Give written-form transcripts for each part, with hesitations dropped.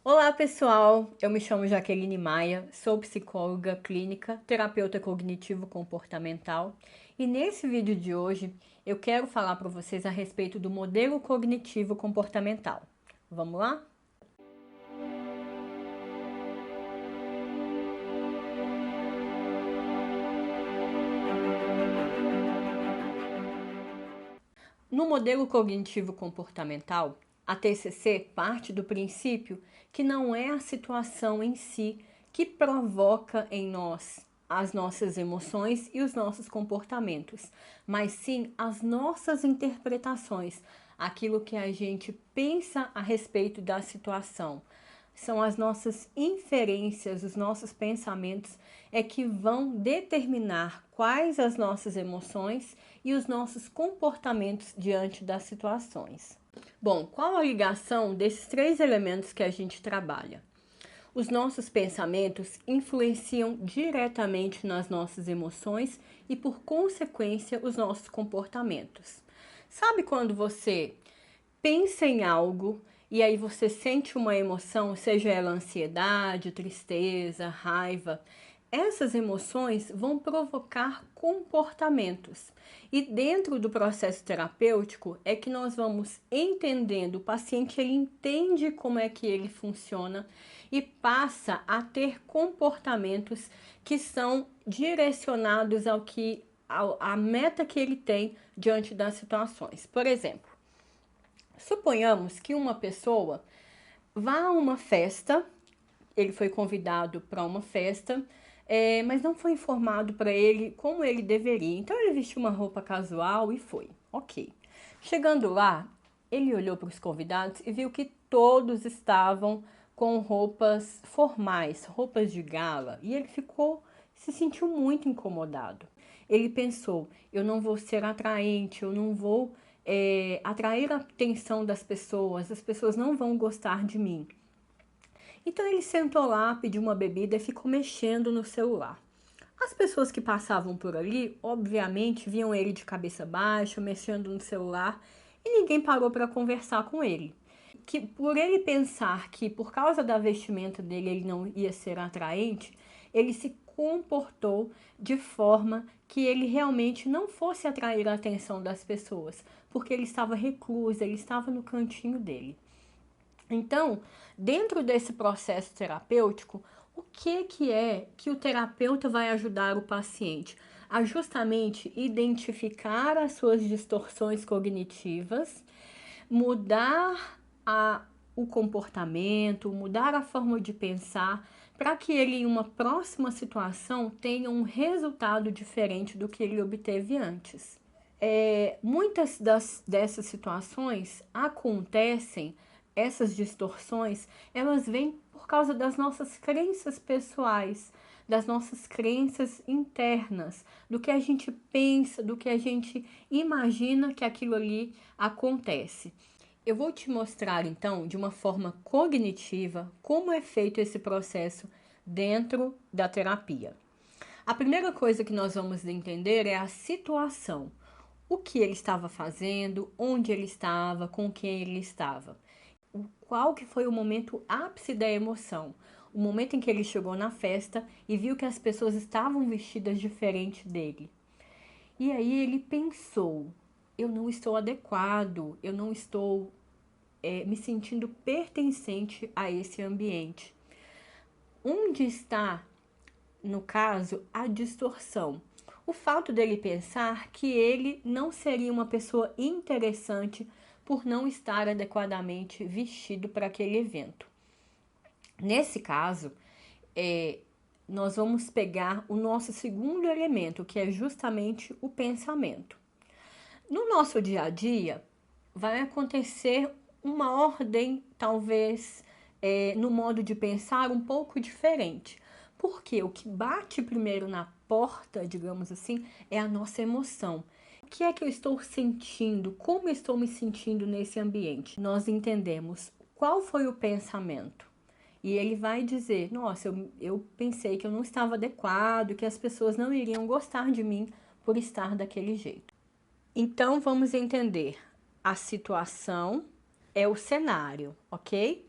Olá pessoal, eu me chamo Jaqueline Maia, sou psicóloga clínica, terapeuta cognitivo-comportamental e nesse vídeo de hoje eu quero falar para vocês a respeito do modelo cognitivo comportamental. Vamos lá? No modelo cognitivo comportamental, a TCC parte do princípio que não é a situação em si que provoca em nós as nossas emoções e os nossos comportamentos, mas sim as nossas interpretações, aquilo que a gente pensa a respeito da situação. São as nossas inferências, os nossos pensamentos é que vão determinar quais as nossas emoções e os nossos comportamentos diante das situações. Bom, qual a ligação desses três elementos que a gente trabalha? Os nossos pensamentos influenciam diretamente nas nossas emoções e, por consequência, os nossos comportamentos. Sabe quando você pensa em algo e aí você sente uma emoção, seja ela ansiedade, tristeza, raiva? Essas emoções vão provocar comportamentos. E dentro do processo terapêutico é que nós vamos entendendo, o paciente ele entende como é que ele funciona e passa a ter comportamentos que são direcionados à meta que ele tem diante das situações. Por exemplo, suponhamos que uma pessoa vá a uma festa, ele foi convidado para uma festa, mas não foi informado para ele como ele deveria. Então ele vestiu uma roupa casual e foi. Ok. Chegando lá, ele olhou para os convidados e viu que todos estavam com roupas formais, roupas de gala, e ele se sentiu muito incomodado. Ele pensou: eu não vou ser atraente, eu não vou atrair a atenção das pessoas, as pessoas não vão gostar de mim. Então ele sentou lá, pediu uma bebida e ficou mexendo no celular. As pessoas que passavam por ali, obviamente, viam ele de cabeça baixa, mexendo no celular, e ninguém parou para conversar com ele. Que por ele pensar que por causa da vestimenta dele ele não ia ser atraente, ele se comportou de forma que ele realmente não fosse atrair a atenção das pessoas, porque ele estava recluso, ele estava no cantinho dele. Então, dentro desse processo terapêutico, o que é que o terapeuta vai ajudar o paciente? A justamente identificar as suas distorções cognitivas, mudar o comportamento, mudar a forma de pensar, para que ele, em uma próxima situação, tenha um resultado diferente do que ele obteve antes. Muitas dessas situações acontecem, essas distorções, elas vêm por causa das nossas crenças pessoais, das nossas crenças internas, do que a gente pensa, do que a gente imagina que aquilo ali acontece. Eu vou te mostrar então, de uma forma cognitiva, como é feito esse processo dentro da terapia. A primeira coisa que nós vamos entender é a situação. O que ele estava fazendo, onde ele estava, com quem ele estava. Qual que foi o momento ápice da emoção? O momento em que ele chegou na festa e viu que as pessoas estavam vestidas diferente dele. E aí ele pensou: eu não estou adequado, eu não estou me sentindo pertencente a esse ambiente. Onde está, no caso, a distorção? O fato dele pensar que ele não seria uma pessoa interessante por não estar adequadamente vestido para aquele evento. Nesse caso, nós vamos pegar o nosso segundo elemento, que é justamente o pensamento. No nosso dia a dia, vai acontecer uma ordem, talvez, no modo de pensar um pouco diferente. Porque o que bate primeiro na porta, digamos assim, é a nossa emoção. O que é que eu estou sentindo? Como eu estou me sentindo nesse ambiente? Nós entendemos qual foi o pensamento. E ele vai dizer: nossa, eu pensei que eu não estava adequado, que as pessoas não iriam gostar de mim por estar daquele jeito. Então, vamos entender. A situação é o cenário, ok?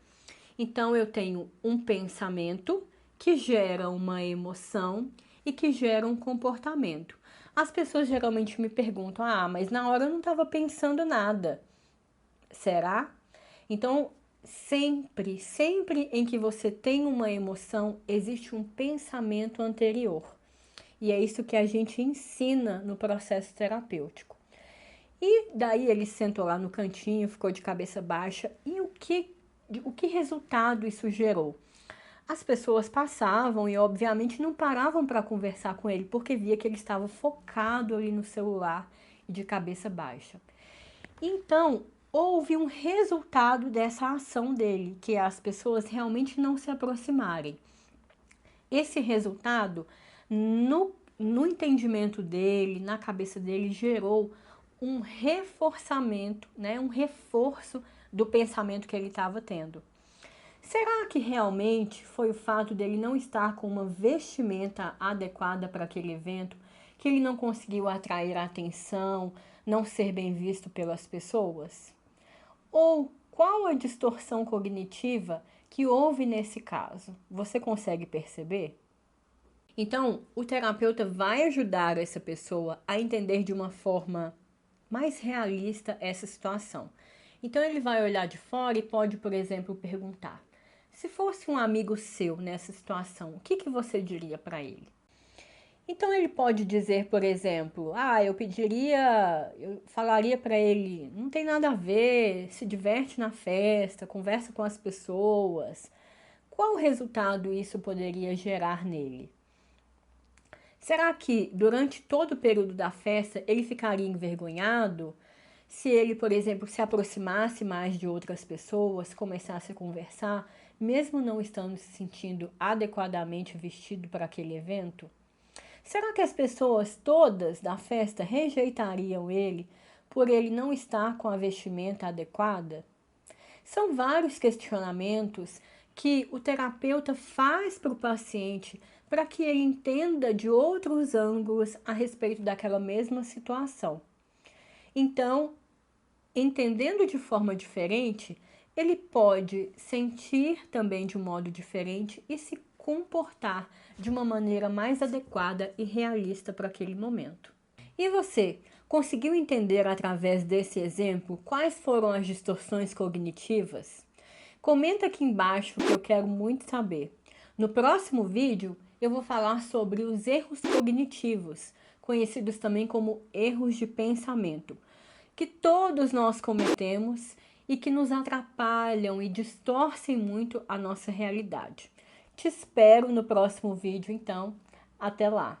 Então, eu tenho um pensamento que gera uma emoção e que gera um comportamento. As pessoas geralmente me perguntam: ah, mas na hora eu não estava pensando nada. Será? Então, sempre em que você tem uma emoção, existe um pensamento anterior. E é isso que a gente ensina no processo terapêutico. E daí ele sentou lá no cantinho, ficou de cabeça baixa. E o que resultado isso gerou? As pessoas passavam e, obviamente, não paravam para conversar com ele, porque via que ele estava focado ali no celular e de cabeça baixa. Então, houve um resultado dessa ação dele, que é as pessoas realmente não se aproximarem. Esse resultado, no entendimento dele, na cabeça dele, gerou um reforçamento, né, um reforço do pensamento que ele estava tendo. Será que realmente foi o fato dele não estar com uma vestimenta adequada para aquele evento que ele não conseguiu atrair a atenção, não ser bem visto pelas pessoas? Ou qual a distorção cognitiva que houve nesse caso? Você consegue perceber? Então, o terapeuta vai ajudar essa pessoa a entender de uma forma mais realista essa situação. Então, ele vai olhar de fora e pode, por exemplo, perguntar: se fosse um amigo seu nessa situação, o que você diria para ele? Então, ele pode dizer, por exemplo: ah, eu falaria para ele, não tem nada a ver, se diverte na festa, conversa com as pessoas. Qual resultado isso poderia gerar nele? Será que durante todo o período da festa ele ficaria envergonhado? Se ele, por exemplo, se aproximasse mais de outras pessoas, começasse a conversar, mesmo não estando se sentindo adequadamente vestido para aquele evento? Será que as pessoas todas da festa rejeitariam ele por ele não estar com a vestimenta adequada? São vários questionamentos que o terapeuta faz para o paciente para que ele entenda de outros ângulos a respeito daquela mesma situação. Então, entendendo de forma diferente, ele pode sentir também de um modo diferente e se comportar de uma maneira mais adequada e realista para aquele momento. E você, conseguiu entender através desse exemplo quais foram as distorções cognitivas? Comenta aqui embaixo que eu quero muito saber. No próximo vídeo, eu vou falar sobre os erros cognitivos, conhecidos também como erros de pensamento, que todos nós cometemos e que nos atrapalham e distorcem muito a nossa realidade. Te espero no próximo vídeo, então. Até lá!